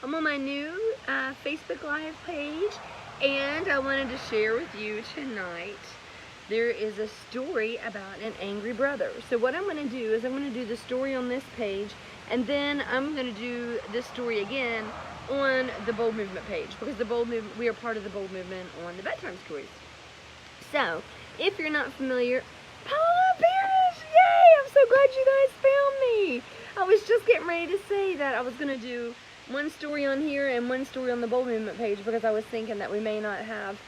I'm on my new Facebook Live page, and I wanted to share with you tonight. There is a story about an angry brother. So what I'm going to do is I'm going to do the story on this page, and then I'm going to do this story again on the Bold Movement page, because the Bold Movement, we are part of the Bold Movement on the Bedtime stories. So, if you're not familiar, Paula Parrish! Yay! I'm so glad you guys found me! I was just getting ready to say that I was going to do one story on here and one story on the Bold Movement page, because I was thinking that we may not have,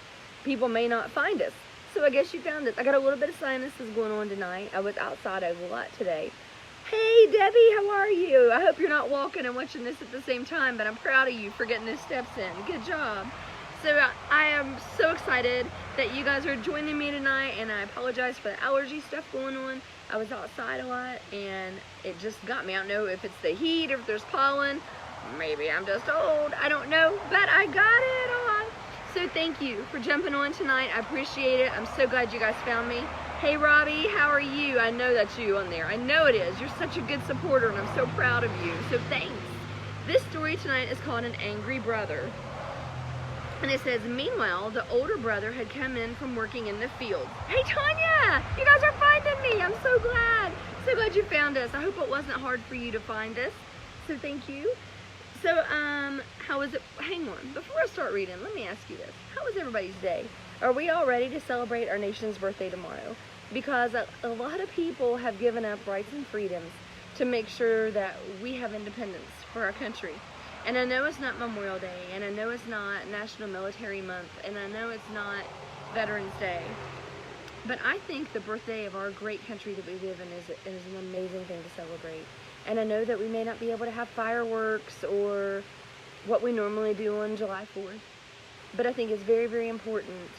people may not find us. So I guess you found us. I got a little bit of sinuses going on tonight. I was outside a lot today. Hey Debbie, how are you? I hope you're not walking and watching this at the same time, but I'm proud of you for getting those steps in. Good job. So I am so excited that you guys are joining me tonight, and I apologize for the allergy stuff going on. I was outside a lot and it just got me. I don't know if it's the heat or if there's pollen. Maybe I'm just old. I don't know, but I got it on. So thank you for jumping on tonight. I appreciate it. I'm so glad you guys found me. Hey Robbie, how are you? I know that's you on there. I know it is. You're such a good supporter, and I'm so proud of you. So thanks. This story tonight is called An Angry Brother. And it says, meanwhile, the older brother had come in from working in the fields. Hey Tanya, you guys are finding me. I'm so glad. So glad you found us. I hope it wasn't hard for you to find us. So thank you. So, how was it? Hang on. Before I start reading, let me ask you this. How was everybody's day? Are we all ready to celebrate our nation's birthday tomorrow? Because a lot of people have given up rights and freedoms to make sure that we have independence for our country. And I know it's not Memorial Day, and I know it's not National Military Month, and I know it's not Veterans Day. But I think the birthday of our great country that we live in is an amazing thing to celebrate. And I know that we may not be able to have fireworks or what we normally do on July 4th. But I think it's very, very important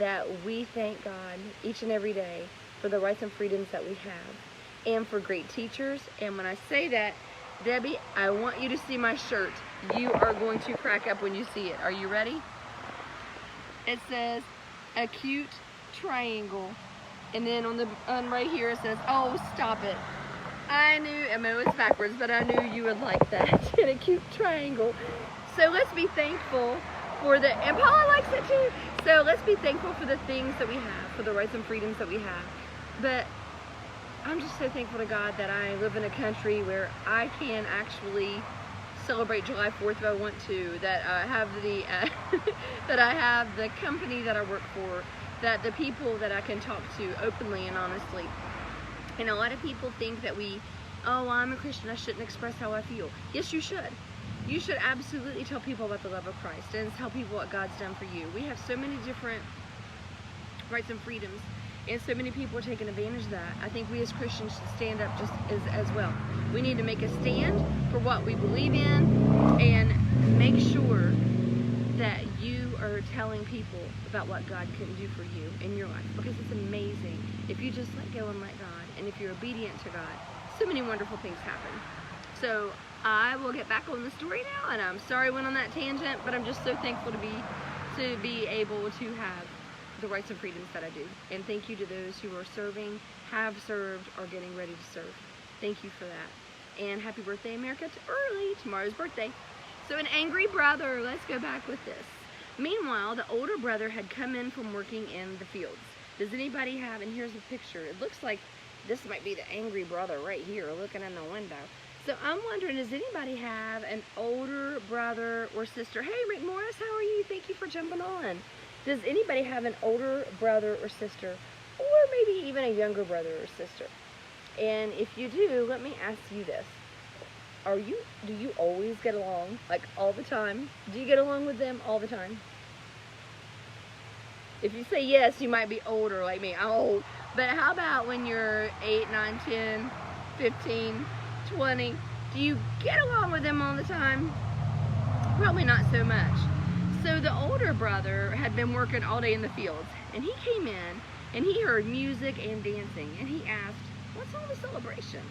that we thank God each and every day for the rights and freedoms that we have, and for great teachers. And when I say that, Debbie, I want you to see my shirt. You are going to crack up when you see it. Are you ready? It says, a cute triangle. And then on right here it says, oh, stop it. I know it's backwards, but I knew you would like that. And a cute triangle. So let's be thankful for the, and Paula likes it too. So let's be thankful for the things that we have, for the rights and freedoms that we have. But I'm just so thankful to God that I live in a country where I can actually celebrate July 4th if I want to, that I have the that I have the company that I work for, that the people that I can talk to openly and honestly. And a lot of people think that oh, I'm a Christian, I shouldn't express how I feel. Yes, you should. You should absolutely tell people about the love of Christ and tell people what God's done for you. We have so many different rights and freedoms, and so many people are taking advantage of that. I think we as Christians should stand up just as well. We need to make a stand for what we believe in, and make sure that you are telling people about what God can do for you in your life, because it's amazing if you just let go and let God, and if you're obedient to God, so many wonderful things happen. So I will get back on the story now, and I'm sorry I went on that tangent, but I'm just so thankful to be able to have the rights and freedoms that I do. And thank you to those who are serving, have served, or getting ready to serve. Thank you for that. And happy birthday, America, early. Tomorrow's birthday. So an angry brother, let's go back with this. Meanwhile, the older brother had come in from working in the fields. Does anybody have, and here's a picture. It looks like this might be the angry brother right here looking in the window. So I'm wondering, does anybody have an older brother or sister? Hey, Rick Morris, how are you? Thank you for jumping on. Does anybody have an older brother or sister, or maybe even a younger brother or sister? And if you do, let me ask you this. Do you always get along, like all the time? Do you get along with them all the time? If you say yes, you might be older like me. I'm old. But how about when you're 8, 9, 10, 15, 20? Do you get along with them all the time? Probably not so much. So the older brother had been working all day in the fields, and he came in and he heard music and dancing, and he asked, what's all the celebration?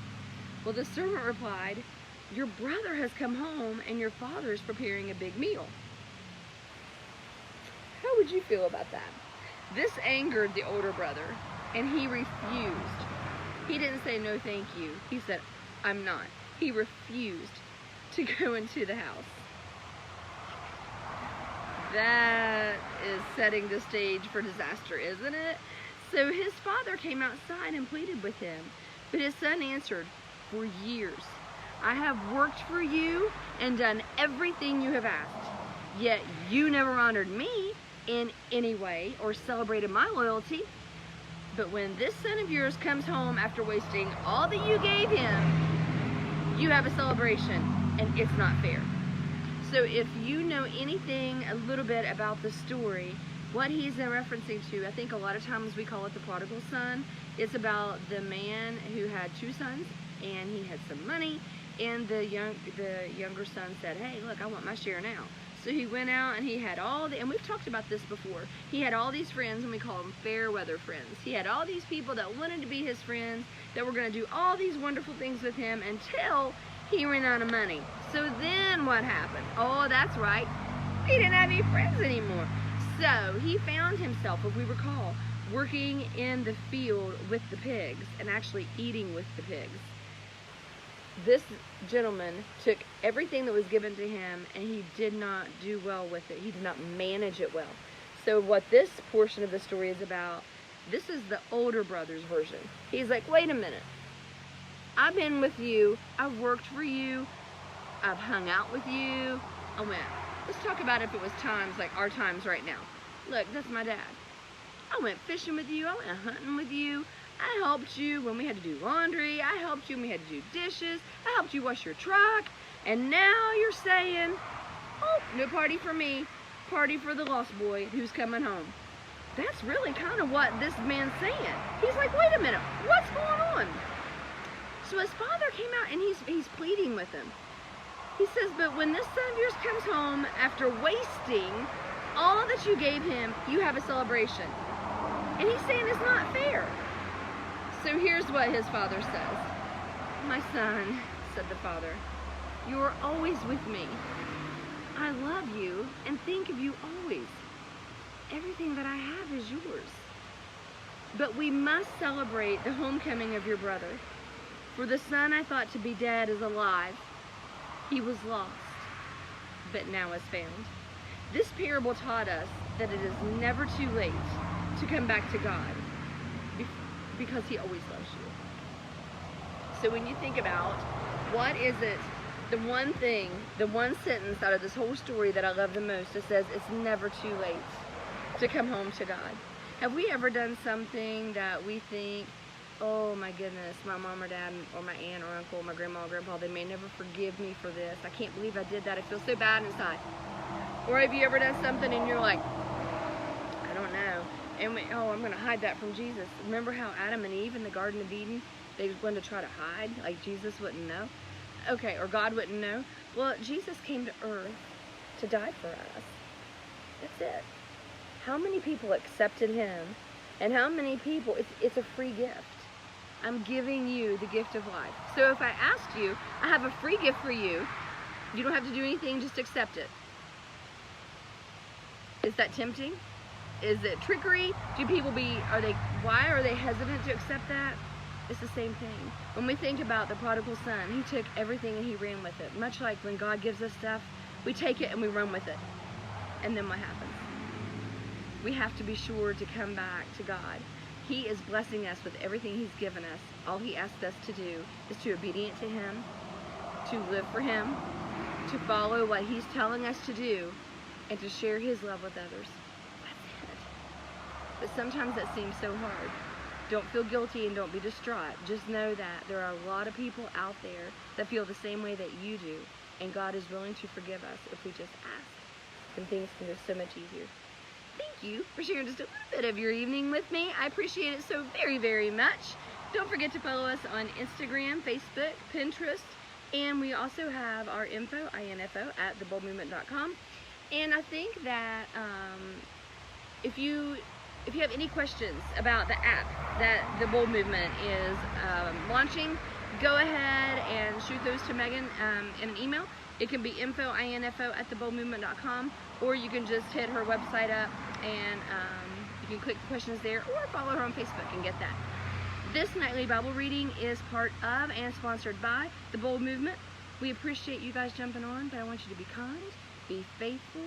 Well, the servant replied, your brother has come home and your father is preparing a big meal. How would you feel about that? This angered the older brother, and he refused. He didn't say no thank you. He said, I'm not. He refused to go into the house. That is setting the stage for disaster, isn't it? So his father came outside and pleaded with him. But his son answered, "For years I have worked for you and done everything you have asked. Yet you never honored me in any way or celebrated my loyalty. But when this son of yours comes home after wasting all that you gave him, you have a celebration, and it's not fair." So if you know anything a little bit about the story, what he's referencing to, I think a lot of times we call it the prodigal son. It's about the man who had two sons, and he had some money, and the younger son said, "Hey, look, I want my share now." So he went out and he had and we've talked about this before, he had all these friends, and we call them fair weather friends. He had all these people that wanted to be his friends, that were going to do all these wonderful things with him until he ran out of money. So then what happened? Oh, that's right, he didn't have any friends anymore. So he found himself, if we recall, working in the field with the pigs and actually eating with the pigs. This gentleman took everything that was given to him, and he did not do well with it. He did not manage it well. So what this portion of the story is about, this is the older brother's version. He's like, "Wait a minute. I've been with you. I've worked for you. I've hung out with you. I went, let's talk about if it was times like our times right now. Look, that's my dad. I went fishing with you. I went hunting with you. I helped you when we had to do laundry. I helped you when we had to do dishes. I helped you wash your truck. And now you're saying, oh, no party for me. Party for the lost boy who's coming home." That's really kind of what this man's saying. He's like, wait a minute, what's going on? So his father came out and he's pleading with him. He says, "But when this son of yours comes home after wasting all that you gave him, you have a celebration." And he's saying it's not fair. So here's what his father says. "My son," said the father, "you are always with me. I love you and think of you always. Everything that I have is yours. But we must celebrate the homecoming of your brother. For the son I thought to be dead is alive. He was lost, but now is found." This parable taught us that it is never too late to come back to God, because he always loves you. So when you think about what is it, the one thing, the one sentence out of this whole story that I love the most, it says it's never too late to come home to God. Have we ever done something that we think, oh my goodness, my mom or dad or my aunt or uncle, my grandma or grandpa, they may never forgive me for this. I can't believe I did that. I feel so bad inside. Or have you ever done something and you're like, I don't know. And I'm going to hide that from Jesus. Remember how Adam and Eve in the Garden of Eden, they wanted to try to hide, like Jesus wouldn't know? Okay, or God wouldn't know. Well, Jesus came to earth to die for us. That's it. How many people accepted him? And how many people, it's a free gift. I'm giving you the gift of life. So if I asked you, I have a free gift for you. You don't have to do anything, just accept it. Is that tempting? Is it trickery? Why are they hesitant to accept that? It's the same thing. When we think about the prodigal son, he took everything and he ran with it. Much like when God gives us stuff, we take it and we run with it. And then what happens? We have to be sure to come back to God. He is blessing us with everything he's given us. All he asks us to do is to be obedient to him, to live for him, to follow what he's telling us to do, and to share his love with others. That's it. But sometimes that seems so hard. Don't feel guilty and don't be distraught. Just know that there are a lot of people out there that feel the same way that you do, and God is willing to forgive us if we just ask. And things can go so much easier. Thank you for sharing just a little bit of your evening with me. I appreciate it so very, very much. Don't forget to follow us on Instagram, Facebook, Pinterest, and we also have our info, info at theboldmovement.com. And I think that if you have any questions about the app that the Bold Movement is launching, go ahead and shoot those to Megan in an email. It can be info at theboldmovement.com, or you can just hit her website up and you can click the questions there, or follow her on Facebook and get that. This nightly Bible reading is part of and sponsored by the Bold Movement. We appreciate you guys jumping on, but I want you to be kind, be faithful,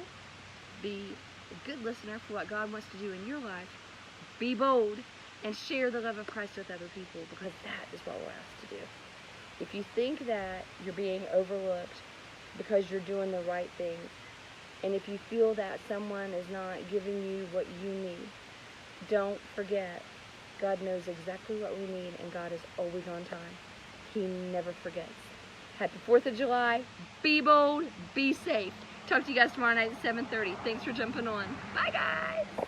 be a good listener for what God wants to do in your life. Be bold and share the love of Christ with other people, because that is what we're asked to do. If you think that you're being overlooked because you're doing the right things, and if you feel that someone is not giving you what you need, don't forget, God knows exactly what we need, and God is always on time. He never forgets. Happy 4th of July. Be bold. Be safe. Talk to you guys tomorrow night at 7:30. Thanks for jumping on. Bye, guys.